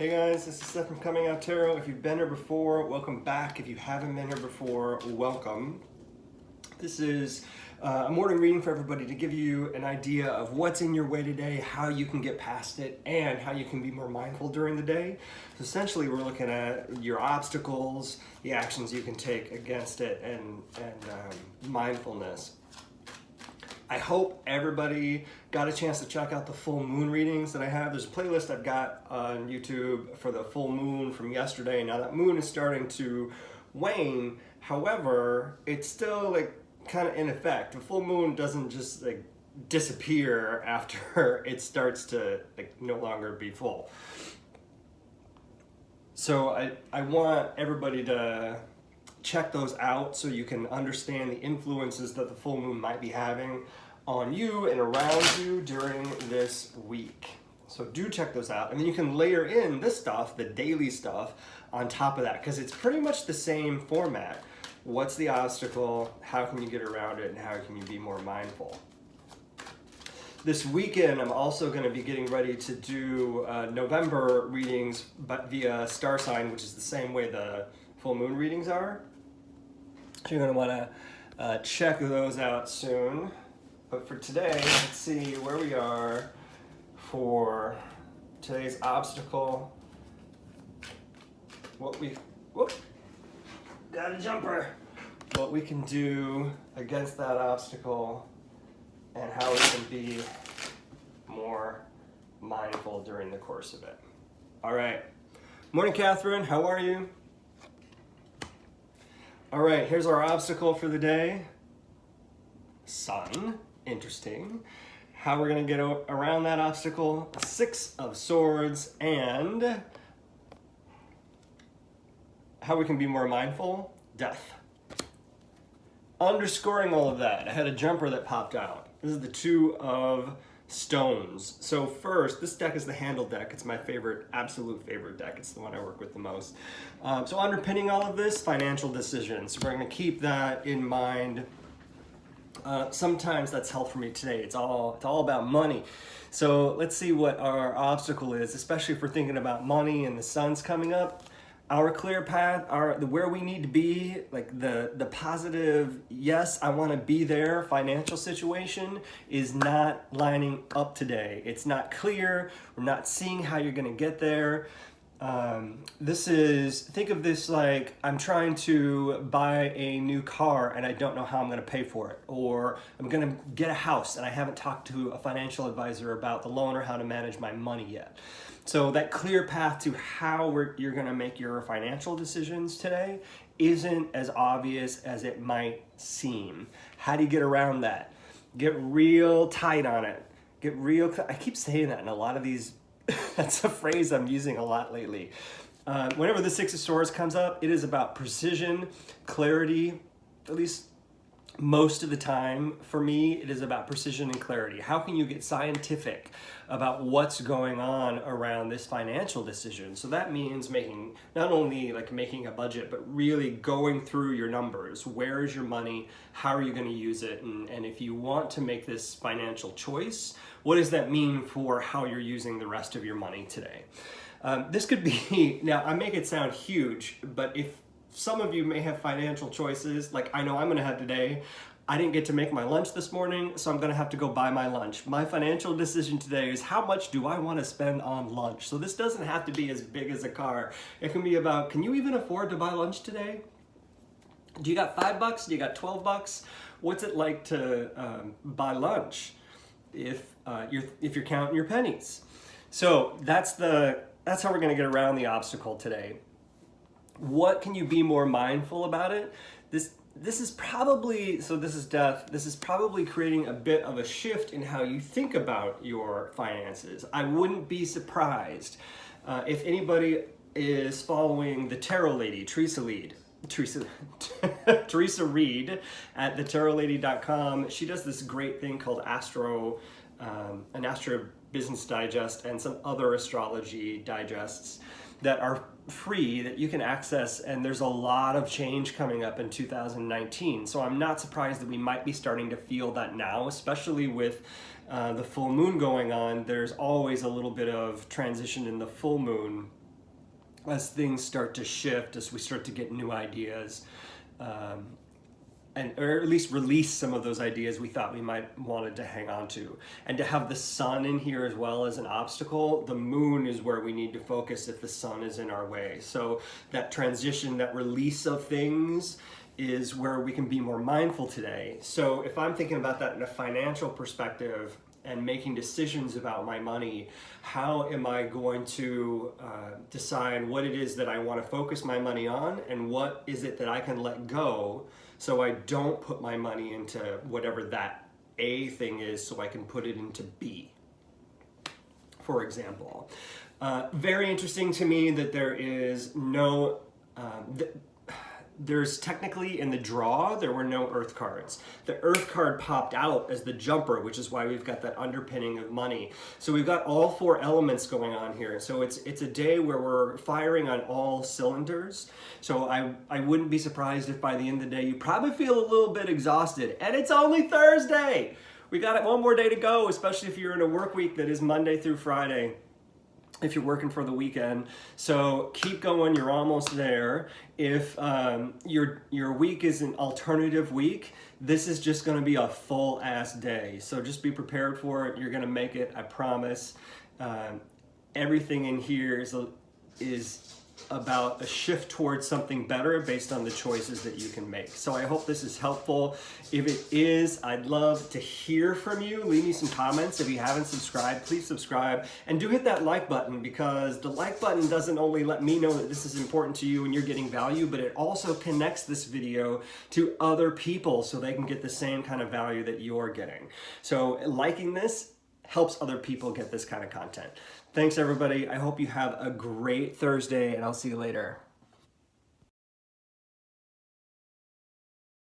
Hey guys, this is Seth from Comingouttarot. If you've been here before, welcome back. If you haven't been here before, welcome. This is a morning reading for everybody to give you an idea of what's in your way today, how you can get past it, and how you can be more mindful during the day. So essentially, we're looking at your obstacles, the actions you can take against it, and mindfulness. I hope everybody got a chance to check out the full moon readings that I have. There's a playlist I've got on YouTube for the full moon from yesterday. Now that moon is starting to wane. However, it's still like kind of in effect. The full moon doesn't just like disappear after it starts to like no longer be full. So I want everybody to check those out so you can understand the influences that the full moon might be having on you and around you during this week. So do check those out, and then you can layer in this stuff, the daily stuff, on top of that, because it's pretty much the same format. What's the obstacle? How can you get around it? And how can you be more mindful? This weekend, I'm also going to be getting ready to do November readings, but via star sign, which is the same way the full moon readings are. So you're going to want to check those out soon. But for today, let's see where we are for today's obstacle. Got a jumper. What we can do against that obstacle and how we can be more mindful during the course of it. All right. Morning, Catherine. How are you? All right, here's our obstacle for the day. Sun. Interesting. How we're going to get around that obstacle. 6 of Swords, and how we can be more mindful. Death. Underscoring all of that, I had a jumper that popped out. This is the 2 of Stones. So first, this deck is the handle deck. It's my favorite, absolute favorite deck. It's the one I work with the most. So underpinning all of this, financial decisions. We're going to keep that in mind. Sometimes that's health for me today. It's all about money. So let's see what our obstacle is, especially if we're thinking about money and the sun's coming up. Our clear path, where we need to be, like the positive, yes, I want to be there financial situation is not lining up today. It's not clear. We're not seeing how you're going to get there. Think of this like I'm trying to buy a new car and I don't know how I'm going to pay for it. Or I'm going to get a house and I haven't talked to a financial advisor about the loan or how to manage my money yet. So that clear path to how you're going to make your financial decisions today isn't as obvious as it might seem. How do you get around that? Get real tight on it. I keep saying that in a lot of these. That's a phrase I'm using a lot lately. Whenever the 6 of Swords comes up, it is about precision, clarity, at least most of the time. For me, it is about precision and clarity. How can you get scientific about what's going on around this financial decision? So that means not only making a budget, but really going through your numbers. Where is your money? How are you going to use it? And if you want to make this financial choice, what does that mean for how you're using the rest of your money today? This could be, now I make it sound huge, but if some of you may have financial choices, like I know I'm gonna have today. I didn't get to make my lunch this morning, so I'm gonna have to go buy my lunch. My financial decision today is how much do I wanna spend on lunch? So this doesn't have to be as big as a car. It can be about, can you even afford to buy lunch today? Do you got $5? Do you got $12? What's it like to buy lunch if you're counting your pennies? So that's how we're gonna get around the obstacle today. What can you be more mindful about it? This is probably, so this is death. This is probably creating a bit of a shift in how you think about your finances. I wouldn't be surprised if anybody is following the tarot lady, Teresa Reed at thetarotlady.com. She does this great thing called an Astro Business Digest and some other astrology digests that are free that you can access, and there's a lot of change coming up in 2019. So I'm not surprised that we might be starting to feel that now, especially with the full moon going on. There's always a little bit of transition in the full moon as things start to shift, as we start to get new ideas, or at least release some of those ideas we thought we might wanted to hang on to. And to have the sun in here as well as an obstacle, the moon is where we need to focus if the sun is in our way. So that transition, that release of things is where we can be more mindful today. So if I'm thinking about that in a financial perspective and making decisions about my money, how am I going to decide what it is that I want to focus my money on, and what is it that I can let go so I don't put my money into whatever that A thing is, so I can put it into B, for example. Very interesting to me that there is no, there's technically in the draw, there were no earth cards. The earth card popped out as the jumper, which is why we've got that underpinning of money. So we've got all four elements going on here. So it's a day where we're firing on all cylinders. So I wouldn't be surprised if by the end of the day, you probably feel a little bit exhausted, and it's only Thursday. We got one more day to go, especially if you're in a work week that is Monday through Friday, if you're working for the weekend. So keep going, you're almost there. If your week is an alternative week, this is just gonna be a full ass day. So just be prepared for it. You're gonna make it, I promise. Everything in here is about a shift towards something better based on the choices that you can make. So I hope this is helpful. If it is, I'd love to hear from you. Leave me some comments. If you haven't subscribed, please subscribe, and do hit that like button, because the like button doesn't only let me know that this is important to you and you're getting value, but it also connects this video to other people so they can get the same kind of value that you're getting. So liking this helps other people get this kind of content. Thanks, everybody. I hope you have a great Thursday, and I'll see you later.